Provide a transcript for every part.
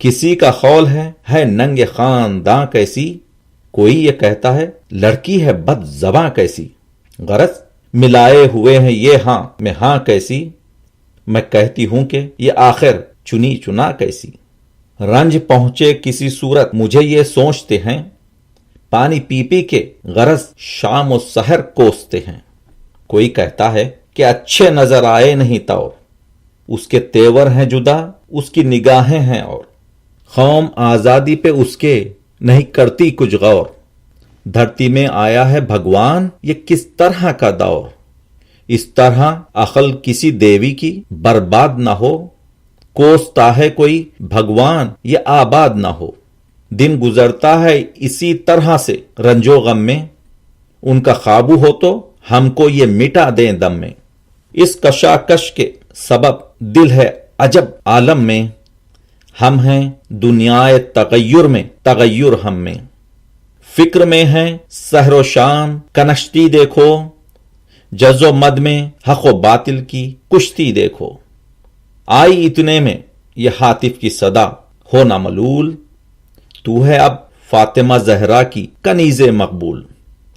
کسی کا خول ہے ننگ خانداں کیسی، کوئی یہ کہتا ہے لڑکی ہے بد زباں کیسی، غرض ملائے ہوئے ہیں یہ ہاں میں ہاں کیسی، میں کہتی ہوں کہ یہ آخر چنی چنا کیسی، رنج پہنچے کسی صورت مجھے یہ سوچتے ہیں، پانی پی پی کے غرض شام و سحر کوستے ہیں، کوئی کہتا ہے کہ اچھے نظر آئے نہیں طور، اس کے تیور ہیں جدا اس کی نگاہیں ہیں اور، قوم آزادی پہ اس کے نہیں کرتی کچھ غور، دھرتی میں آیا ہے بھگوان یہ کس طرح کا دور، اس طرح عقل کسی دیوی کی برباد نہ ہو، کوستا ہے کوئی بھگوان یہ آباد نہ ہو، دن گزرتا ہے اسی طرح سے رنج و غم میں، ان کا قابو ہو تو ہم کو یہ مٹا دیں دم میں، اس کشاکش کے سبب دل ہے عجب عالم میں، ہم ہیں دنیا تغیر میں تغیر ہم میں، فکر میں ہیں سحر و شام کنشتی دیکھو، جز و مد میں حق و باطل کی کشتی دیکھو، آئی اتنے میں یہ ہاتف کی صدا ہو نہ ملول، تو ہے اب فاطمہ زہرا کی کنیز مقبول،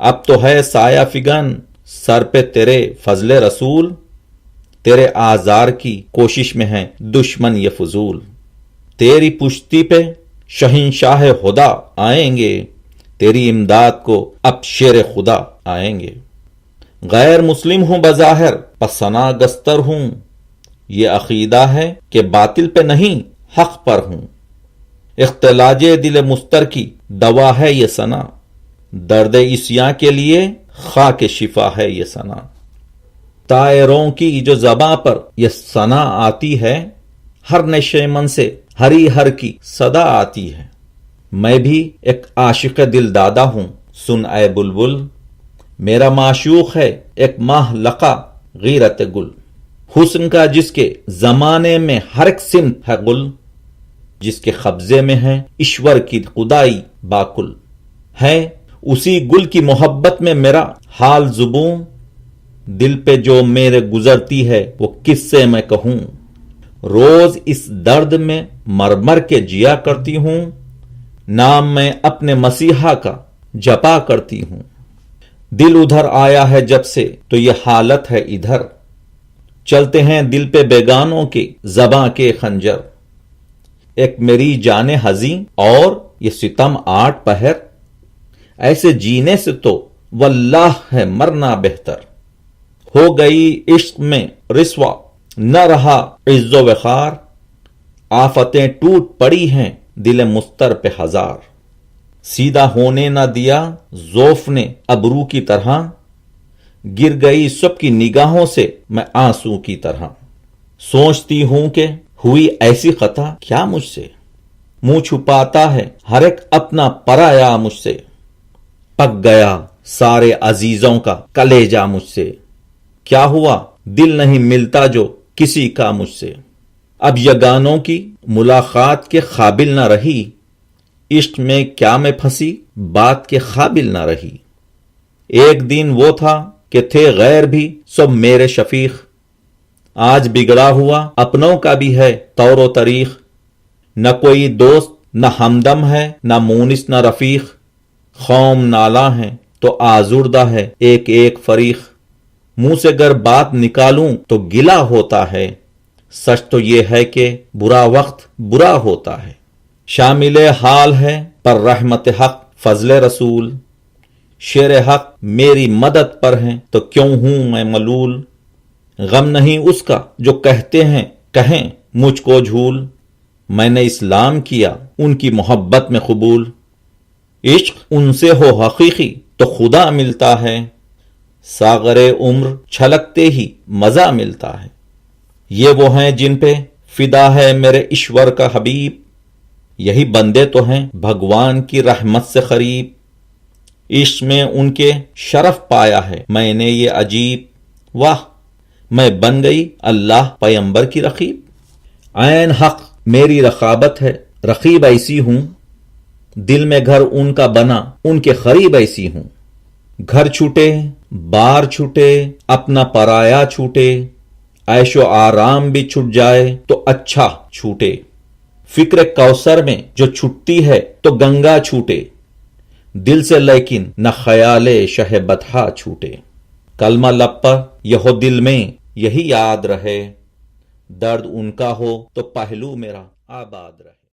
اب تو ہے سایہ فگن سر پہ تیرے فضل رسول، تیرے آزار کی کوشش میں ہے دشمن یہ فضول، تیری پشتی پہ شہنشاہ خدا آئیں گے، تیری امداد کو اب شیر خدا آئیں گے، غیر مسلم ہوں بظاہر پسنا گستر ہوں، یہ عقیدہ ہے کہ باطل پہ نہیں حق پر ہوں، اختلاج دل مستر کی دوا ہے یہ ثنا، درد عصیاں کے لیے خاک شفا ہے یہ ثنا، طائروں کی جو زباں پر یہ ثنا آتی ہے، ہر نشے من سے ہری ہر کی صدا آتی ہے، میں بھی ایک عاشق دل دادا ہوں سن اے بلبل، میرا معشوق ہے ایک ماہ لقا غیرت گل، حسن کا جس کے زمانے میں ہر ایک سمت ہے گل، جس کے قبضے میں ہے ایشور کی خدائی باکل، ہے اسی گل کی محبت میں میرا حال زبوں، دل پہ جو میرے گزرتی ہے وہ کس سے میں کہوں، روز اس درد میں مر مر کے جیا کرتی ہوں، نام میں اپنے مسیحا کا جپا کرتی ہوں، دل ادھر آیا ہے جب سے تو یہ حالت ہے ادھر، چلتے ہیں دل پہ بیگانوں کے زباں کے خنجر، ایک میری جان حزیں اور یہ ستم 8 پہر، ایسے جینے سے تو واللہ ہے مرنا بہتر، ہو گئی عشق میں رسوا نہ رہا عز و وقار، آفتیں ٹوٹ پڑی ہیں دل مستر پہ ہزار، سیدھا ہونے نہ دیا زوف نے ابرو کی طرح، گر گئی سب کی نگاہوں سے میں آنسو کی طرح، سوچتی ہوں کہ ہوئی ایسی خطا کیا مجھ سے، منہ چھپاتا ہے ہر ایک اپنا پرایا مجھ سے، پک گیا سارے عزیزوں کا کلیجہ مجھ سے، کیا ہوا دل نہیں ملتا جو کسی کا مجھ سے، اب یگانوں کی ملاقات کے قابل نہ رہی، عشق میں کیا میں پھنسی بات کے قابل نہ رہی، ایک دن وہ تھا کہ تھے غیر بھی سب میرے شفیق، آج بگڑا ہوا اپنوں کا بھی ہے طور و طریق، نہ کوئی دوست نہ ہمدم ہے نہ مونس نہ رفیق، قوم نالا ہے تو آزردہ ہے ایک ایک فریق، منہ سے گر بات نکالوں تو گلا ہوتا ہے، سچ تو یہ ہے کہ برا وقت برا ہوتا ہے، شامل حال ہے پر رحمت حق فضل رسول، شیر حق میری مدد پر ہیں تو کیوں ہوں میں ملول، غم نہیں اس کا جو کہتے ہیں کہیں مجھ کو جھول، میں نے اسلام کیا ان کی محبت میں قبول، عشق ان سے ہو حقیقی تو خدا ملتا ہے، ساغر عمر چھلکتے ہی مزہ ملتا ہے، یہ وہ ہیں جن پہ فدا ہے میرے ایشور کا حبیب، یہی بندے تو ہیں بھگوان کی رحمت سے قریب، عشق میں ان کے شرف پایا ہے میں نے یہ عجیب، واہ میں بن گئی اللہ پیمبر کی رقیب، عین حق میری رقابت ہے رقیب ایسی ہوں، دل میں گھر ان کا بنا ان کے قریب ایسی ہوں، گھر چھوٹے بار چھوٹے اپنا پرایا چھوٹے، عیش و آرام بھی چھٹ جائے تو اچھا چھوٹے، فکر کوثر میں جو چھٹتی ہے تو گنگا چھوٹے، دل سے لیکن نہ خیال شہ بطحا چھوٹے۔ کلمہ لب پر یہ دل میں یہی یاد رہے، درد ان کا ہو تو پہلو میرا آباد رہے۔